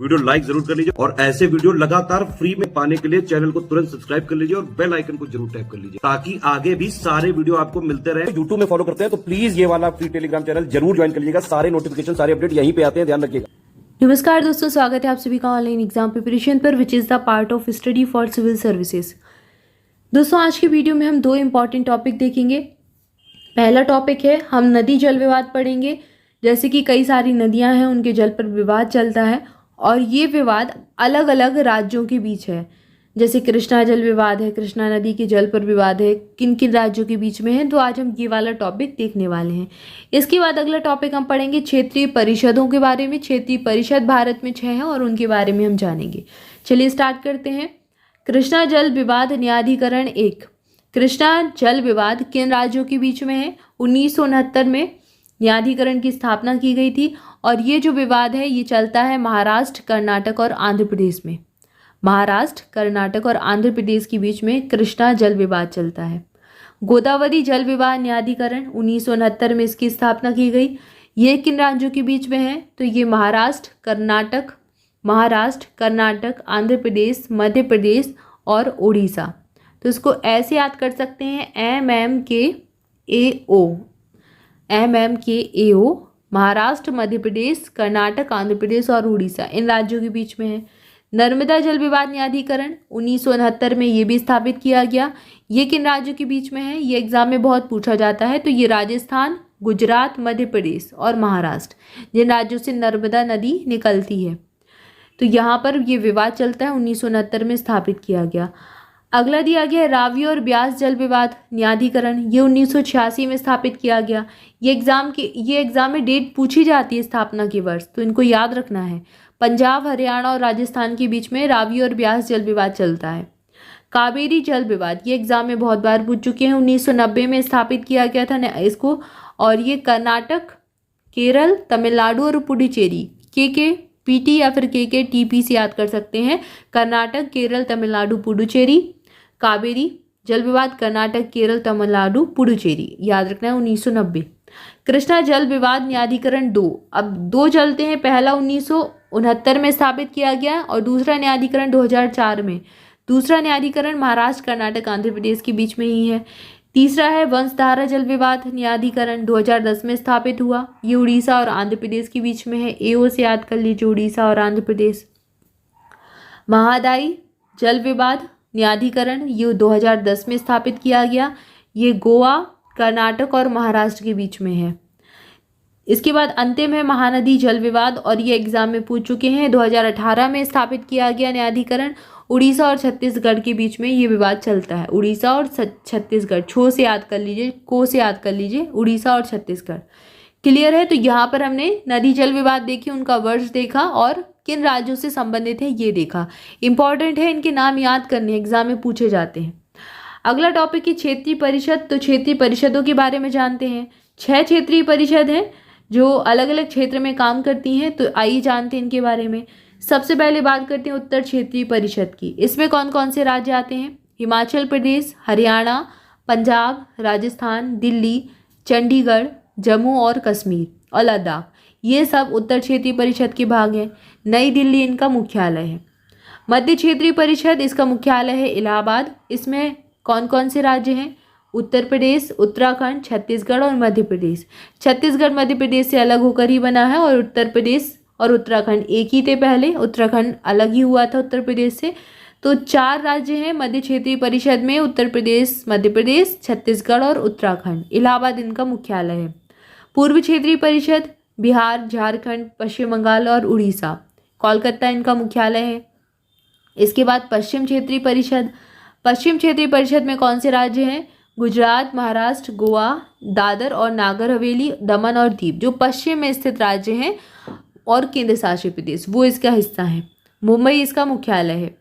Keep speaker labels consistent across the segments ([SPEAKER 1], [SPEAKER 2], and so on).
[SPEAKER 1] Video like जरूर कर लीजिए और ऐसे वीडियो लगातार फ्री में पाने के लिए चैनल को तुरंत सब्सक्राइब कर लीजिए और बेल आइकन को जरूर टैप कर लीजिए ताकि आगे भी सारे वीडियो आपको मिलते रहे। यूट्यूब में फॉलो करते हैं तो प्लीज ये वाला फ्री टेलीग्राम चैनल जरूर ज्वाइन कर लीजिएगा। सारे नोटिफिकेशन सारे अपडेट यहीं पे आते हैं, ध्यान रखिएगा।
[SPEAKER 2] नमस्कार दोस्तों, स्वागत है आप सभी का ऑनलाइन एग्जाम प्रिपरेशन पर which is the part of study for civil services. दोस्तों आज की वीडियो में हम दो इम्पॉर्टेंट टॉपिक देखेंगे। पहला टॉपिक है हम नदी जल विवाद पढ़ेंगे। जैसे कि कई सारी नदियां हैं, उनके जल पर विवाद चलता है और ये विवाद अलग अलग राज्यों के बीच है। जैसे कृष्णा जल विवाद है, कृष्णा नदी के जल पर विवाद है, किन किन राज्यों के बीच में है। तो आज हम ये वाला टॉपिक देखने वाले हैं। इसके बाद अगला टॉपिक हम पढ़ेंगे क्षेत्रीय परिषदों के बारे में। क्षेत्रीय परिषद भारत में 6 हैं और उनके बारे में हम जानेंगे। चलिए स्टार्ट करते हैं। कृष्णा जल विवाद न्यायाधिकरण 1। कृष्णा जल विवाद किन राज्यों के बीच में है? 1969 में न्यायाधिकरण की स्थापना की गई थी और ये जो विवाद है ये चलता है महाराष्ट्र, कर्नाटक और आंध्र प्रदेश में। महाराष्ट्र, कर्नाटक और आंध्र प्रदेश के बीच में कृष्णा जल विवाद चलता है। गोदावरी जल विवाद न्यायाधिकरण 1969 में इसकी स्थापना की गई। ये किन राज्यों के बीच में है? तो ये महाराष्ट्र, कर्नाटक, आंध्र प्रदेश, मध्य प्रदेश और उड़ीसा। तो इसको ऐसे याद कर सकते हैं MMKAO, महाराष्ट्र, मध्य प्रदेश, कर्नाटक, आंध्र प्रदेश और उड़ीसा इन राज्यों के बीच में है। नर्मदा जल विवाद न्यायाधिकरण 1969 में ये भी स्थापित किया गया। ये किन राज्यों के बीच में है? ये एग्जाम में बहुत पूछा जाता है। तो ये राजस्थान, गुजरात, मध्य प्रदेश और महाराष्ट्र, जिन राज्यों से नर्मदा नदी निकलती है। तो यहाँ पर ये विवाद चलता है, 1969 में स्थापित किया गया। अगला दिया गया है रावी और ब्यास जल विवाद न्यायाधिकरण। ये 1986 में स्थापित किया गया। ये एग्जाम में डेट पूछी जाती है, स्थापना के वर्ष, तो इनको याद रखना है। पंजाब, हरियाणा और राजस्थान के बीच में रावी और ब्यास जल विवाद चलता है। कावेरी जल विवाद ये एग्जाम में बहुत बार पूछ चुके हैं। 1990 में स्थापित किया गया था इसको और ये कर्नाटक, केरल, तमिलनाडु और पुडुचेरी KKPT या फिर KKTP से याद कर सकते हैं। कर्नाटक, केरल, तमिलनाडु, पुडुचेरी। कावेरी जल विवाद कर्नाटक, केरल, तमिलनाडु, पुडुचेरी, याद रखना है 1990। कृष्णा जल विवाद न्यायाधिकरण 2। अब 2 चलते हैं। पहला 1969 में स्थापित किया गया और दूसरा न्यायाधिकरण 2004 में। दूसरा न्यायाधिकरण महाराष्ट्र, कर्नाटक, आंध्र प्रदेश के बीच में ही है। तीसरा है वंशधारा जल विवाद न्यायाधिकरण 2010 में स्थापित हुआ। ये उड़ीसा और आंध्र प्रदेश के बीच में है। AO से याद कर लीजिए, उड़ीसा और आंध्र प्रदेश। महादायी जल विवाद न्यायाधिकरण ये 2010 में स्थापित किया गया। ये गोवा, कर्नाटक और महाराष्ट्र के बीच में है। इसके बाद अंतिम है महानदी जल विवाद और ये एग्जाम में पूछ चुके हैं। 2018 में स्थापित किया गया न्यायाधिकरण। उड़ीसा और छत्तीसगढ़ के बीच में ये विवाद चलता है। उड़ीसा और छत्तीसगढ़, को से याद कर लीजिए, उड़ीसा और छत्तीसगढ़। क्लियर है? तो यहाँ पर हमने नदी जल विवाद देखी, उनका वर्ष देखा और किन राज्यों से संबंधित है ये देखा। इंपॉर्टेंट है, इनके नाम याद करने, एग्जाम में पूछे जाते हैं। अगला टॉपिक है क्षेत्रीय परिषद। तो क्षेत्रीय परिषदों के बारे में जानते हैं। 6 क्षेत्रीय परिषद हैं जो अलग अलग क्षेत्र में काम करती हैं। तो आइए जानते हैं इनके बारे में। सबसे पहले बात करते हैं उत्तर क्षेत्रीय परिषद की। इसमें कौन कौन से राज्य आते हैं? हिमाचल प्रदेश, हरियाणा, पंजाब, राजस्थान, दिल्ली, चंडीगढ़, जम्मू और कश्मीर और लद्दाख, ये सब उत्तर क्षेत्रीय परिषद के भाग हैं। नई दिल्ली इनका मुख्यालय है। मध्य क्षेत्रीय परिषद, इसका मुख्यालय है इलाहाबाद। इसमें कौन कौन से राज्य हैं? उत्तर प्रदेश, उत्तराखंड, छत्तीसगढ़ और मध्य प्रदेश। छत्तीसगढ़ मध्य प्रदेश से अलग होकर ही बना है और उत्तर प्रदेश और उत्तराखंड एक ही थे पहले। उत्तराखंड अलग ही हुआ था उत्तर प्रदेश से। तो 4 राज्य हैं मध्य क्षेत्रीय परिषद में, उत्तर प्रदेश, मध्य प्रदेश, छत्तीसगढ़ और उत्तराखंड। इलाहाबाद इनका मुख्यालय है। पूर्व क्षेत्रीय परिषद बिहार, झारखंड, पश्चिम बंगाल और उड़ीसा। कोलकाता इनका मुख्यालय है। इसके बाद पश्चिम क्षेत्रीय परिषद। पश्चिम क्षेत्रीय परिषद में कौन से राज्य हैं? गुजरात, महाराष्ट्र, गोवा, दादर और नागर हवेली, दमन और दीव, जो पश्चिम में स्थित राज्य हैं और केंद्र शासित प्रदेश, वो इसका हिस्सा है। मुंबई इसका मुख्यालय है।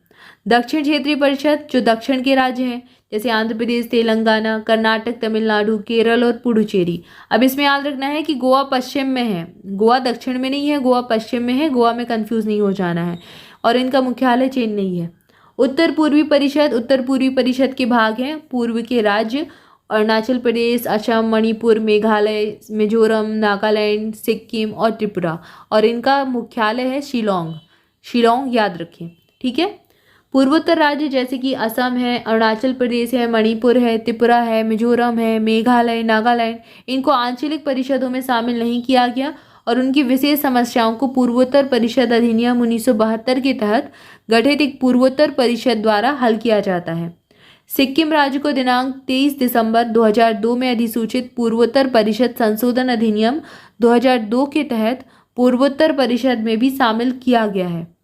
[SPEAKER 2] दक्षिण क्षेत्रीय परिषद, जो दक्षिण के राज्य हैं जैसे आंध्र प्रदेश, तेलंगाना, कर्नाटक, तमिलनाडु, केरल और पुडुचेरी। अब इसमें याद रखना है कि गोवा पश्चिम में है, गोवा दक्षिण में नहीं है, गोवा पश्चिम में है। गोवा में कंफ्यूज नहीं हो जाना है। और इनका मुख्यालय चेन्नई है। उत्तर पूर्वी परिषद के भाग हैं पूर्व के राज्य अरुणाचल प्रदेश, असम, मणिपुर, मेघालय, मिजोरम, नागालैंड, सिक्किम और त्रिपुरा, और इनका मुख्यालय है शिलोंग। शिलोंग याद रखें, ठीक है। पूर्वोत्तर राज्य जैसे कि असम है, अरुणाचल प्रदेश है, मणिपुर है, त्रिपुरा है, मिजोरम है, मेघालय, नागालैंड, इनको आंचलिक परिषदों में शामिल नहीं किया गया और उनकी विशेष समस्याओं को पूर्वोत्तर परिषद अधिनियम 1972 के तहत गठित एक पूर्वोत्तर परिषद द्वारा हल किया जाता है। सिक्किम राज्य को दिनांक 23 दिसंबर 2002 में अधिसूचित पूर्वोत्तर परिषद संशोधन अधिनियम 2002 के तहत पूर्वोत्तर परिषद में भी शामिल किया गया है।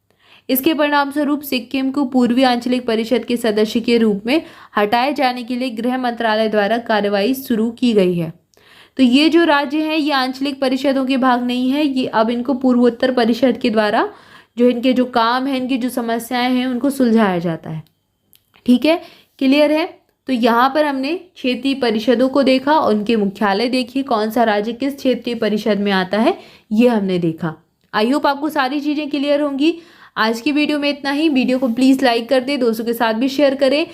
[SPEAKER 2] इसके परिणाम स्वरूप सिक्किम को पूर्वी आंचलिक परिषद के सदस्य के रूप में हटाए जाने के लिए गृह मंत्रालय द्वारा कार्रवाई शुरू की गई है। तो ये जो राज्य हैं ये आंचलिक परिषदों के भाग नहीं है, ये अब इनको पूर्वोत्तर परिषद के द्वारा जो इनके जो काम है, इनकी जो समस्याएं हैं उनको सुलझाया जाता है, ठीक है। क्लियर है। तो यहाँ पर हमने क्षेत्रीय परिषदों को देखा, उनके मुख्यालय देखिए, कौन सा राज्य किस क्षेत्रीय परिषद में आता है ये हमने देखा। आई होप आपको सारी चीज़ें क्लियर होंगी। आज की वीडियो में इतना ही। वीडियो को प्लीज़ लाइक कर दें, दोस्तों के साथ भी शेयर करें।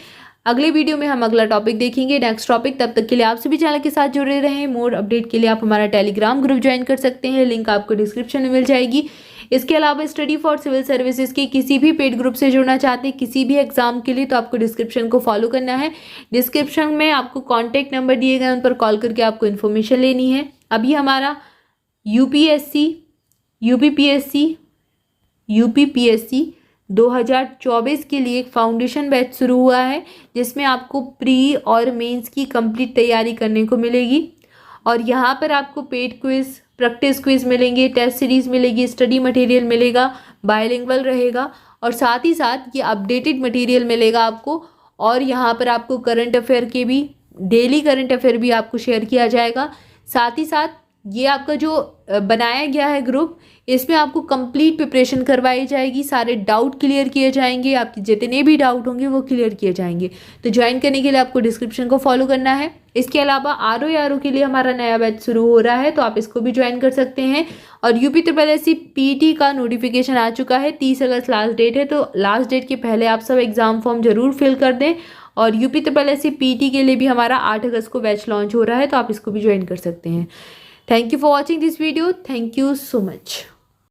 [SPEAKER 2] अगले वीडियो में हम अगला टॉपिक देखेंगे, नेक्स्ट टॉपिक। तब तक के लिए आप सभी चैनल के साथ जुड़े रहें। मोर अपडेट के लिए आप हमारा टेलीग्राम ग्रुप ज्वाइन कर सकते हैं, लिंक आपको डिस्क्रिप्शन में मिल जाएगी। इसके अलावा स्टडी फॉर सिविल सर्विसेज के किसी भी पेड ग्रुप से जुड़ना चाहते हैं किसी भी एग्जाम के लिए, तो आपको डिस्क्रिप्शन को फॉलो करना है। डिस्क्रिप्शन में आपको कॉन्टैक्ट नंबर दिए गए, उन पर कॉल करके आपको इन्फॉर्मेशन लेनी है। अभी हमारा यूपीपीएससी 2024 के लिए एक फाउंडेशन बैच शुरू हुआ है, जिसमें आपको प्री और मेंस की कंप्लीट तैयारी करने को मिलेगी। और यहाँ पर आपको पेड क्विज, प्रैक्टिस क्विज मिलेंगे, टेस्ट सीरीज मिलेगी, स्टडी मटेरियल मिलेगा, बायलिंगुअल रहेगा और साथ ही साथ ये अपडेटेड मटेरियल मिलेगा आपको। और यहाँ पर आपको करंट अफेयर के भी, डेली करंट अफेयर भी आपको शेयर किया जाएगा। साथ ही साथ ये आपका जो बनाया गया है ग्रुप, इसमें आपको कंप्लीट प्रिपरेशन करवाई जाएगी, सारे डाउट क्लियर किए जाएंगे, आपके जितने भी डाउट होंगे वो क्लियर किए जाएंगे। तो ज्वाइन करने के लिए आपको डिस्क्रिप्शन को फॉलो करना है। इसके अलावा आरओ के लिए हमारा नया बैच शुरू हो रहा है, तो आप इसको भी ज्वाइन कर सकते हैं। और यूपीएससी पीटी का नोटिफिकेशन आ चुका है, 30 अगस्त लास्ट डेट है, तो लास्ट डेट के पहले आप सब एग्जाम फॉर्म जरूर फिल कर दें। और यूपीएससी पीटी के लिए भी हमारा 8 अगस्त को बैच लॉन्च हो रहा है, तो आप इसको भी ज्वाइन कर सकते हैं। Thank you for watching this video. Thank you so much.